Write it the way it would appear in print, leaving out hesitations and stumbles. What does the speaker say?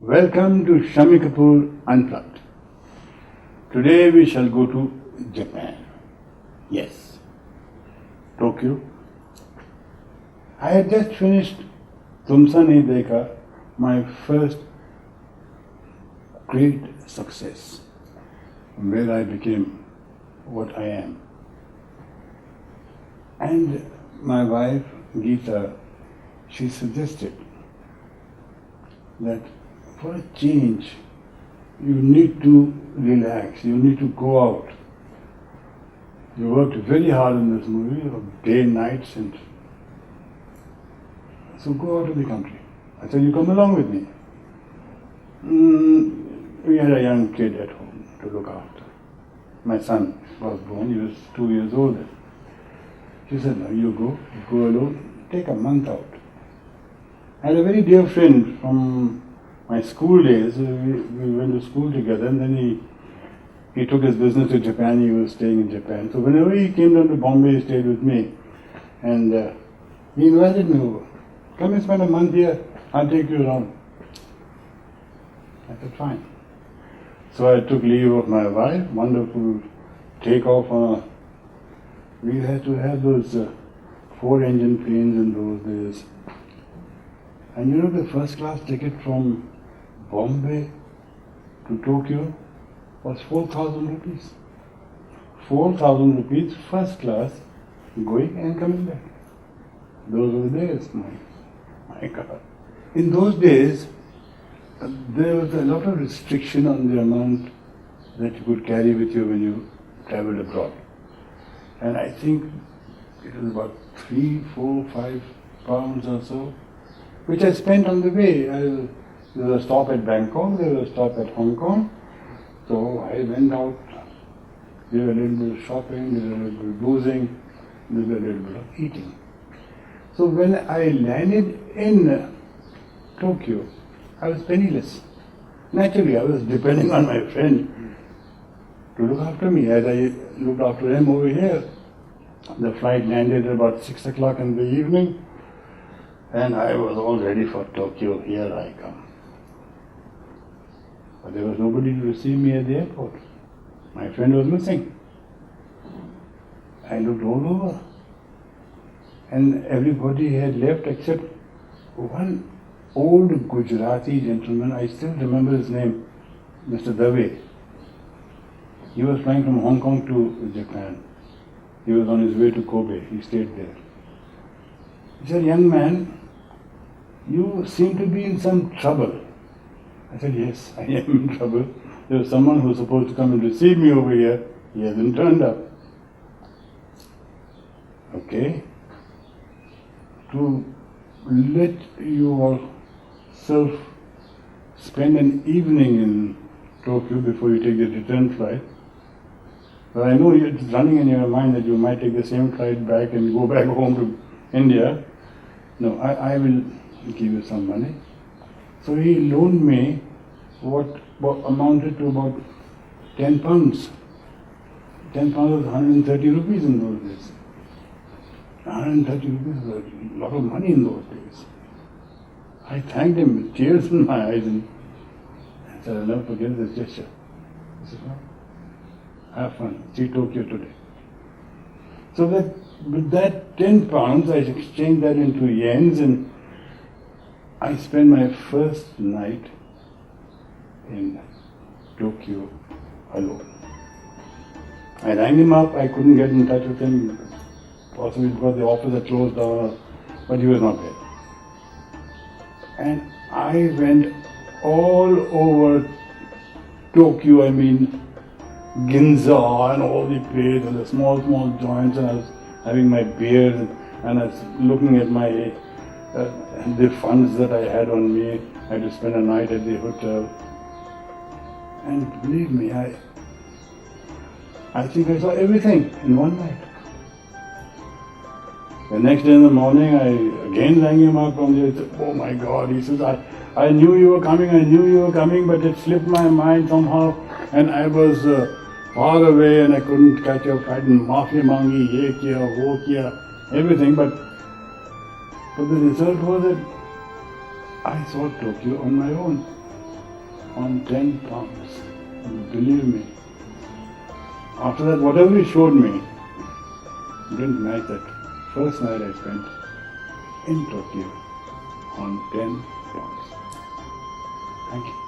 Welcome to Shammi Kapoor Unplugged. Today we shall go to Japan. Yes, Tokyo. I had just finished Tumsa Nahi Dekha, my first great success, where I became what I am. And my wife, Geeta, she suggested that for a change, you need to relax, you need to go out. You worked very hard in this movie, day and nights, and so go out of the country. I said, you come along with me. We had a young kid at home to look after. My son was born, he was 2 years old then. She said, no, you go alone, take a month out. I had a very dear friend from my school days. We went to school together, and then he took his business to Japan. He was staying in Japan. So whenever he came down to Bombay, he stayed with me. And he invited me over. Come and spend a month here, I'll take you around. I said, fine. So I took leave of my wife, wonderful takeoff. We had to have those 4-engine planes in those days. And you know, the first class ticket from Bombay to Tokyo was 4,000 rupees. 4,000 rupees first class, going and coming back. Those were the days, my God. In those days, there was a lot of restriction on the amount that you could carry with you when you traveled abroad. And I think it was about 3, 4, 5 pounds or so, which I spent on the way. There was a stop at Bangkok, there was a stop at Hong Kong. So I went out, did a little bit of shopping, did a little bit of boozing, did a little bit of eating. So when I landed in Tokyo, I was penniless. Naturally, I was depending on my friend to look after me as I looked after him over here. The flight landed at about 6 o'clock in the evening, and I was all ready for Tokyo. Here I come. But there was nobody to receive me at the airport. My friend was missing. I looked all over, and everybody had left except one old Gujarati gentleman. I still remember his name, Mr. Dave. He was flying from Hong Kong to Japan. He was on his way to Kobe. He stayed there. He said, young man, you seem to be in some trouble. I said, yes, I am in trouble. There was someone who was supposed to come and receive me over here. He hasn't turned up. Okay. To let you all self spend an evening in Tokyo before you take the return flight. But I know it's running in your mind that you might take the same flight back and go back home to India. No, I will give you some money. So he loaned me what amounted to about 10 pounds. 10 pounds was 130 rupees in those days. 130 rupees was a lot of money in those days. I thanked him with tears in my eyes and I said, I'll never forget this gesture. He said, well, have fun, see Tokyo today. So with that 10 pounds, I exchanged that into yens, and I spent my first night in Tokyo alone. I rang him up, I couldn't get in touch with him, possibly because the office had closed down, but he was not there. And I went all over Tokyo, Ginza and all the places and the small joints, and I was having my beer and I was looking at my the funds that I had on me. I had to spend a night at the hotel. And believe me, I think I saw everything in one night. The next day in the morning, I again rang him up from there. He said, oh my God, he says, I knew you were coming, but it slipped my mind somehow, and I was far away and I couldn't catch your flight, and maafi mangi, ye kiya, wo kiya, everything, but the result was that I saw Tokyo on my own. on 10 pounds. Believe me. After that, whatever he showed me didn't match that first night I spent in Tokyo on 10 pounds. Thank you.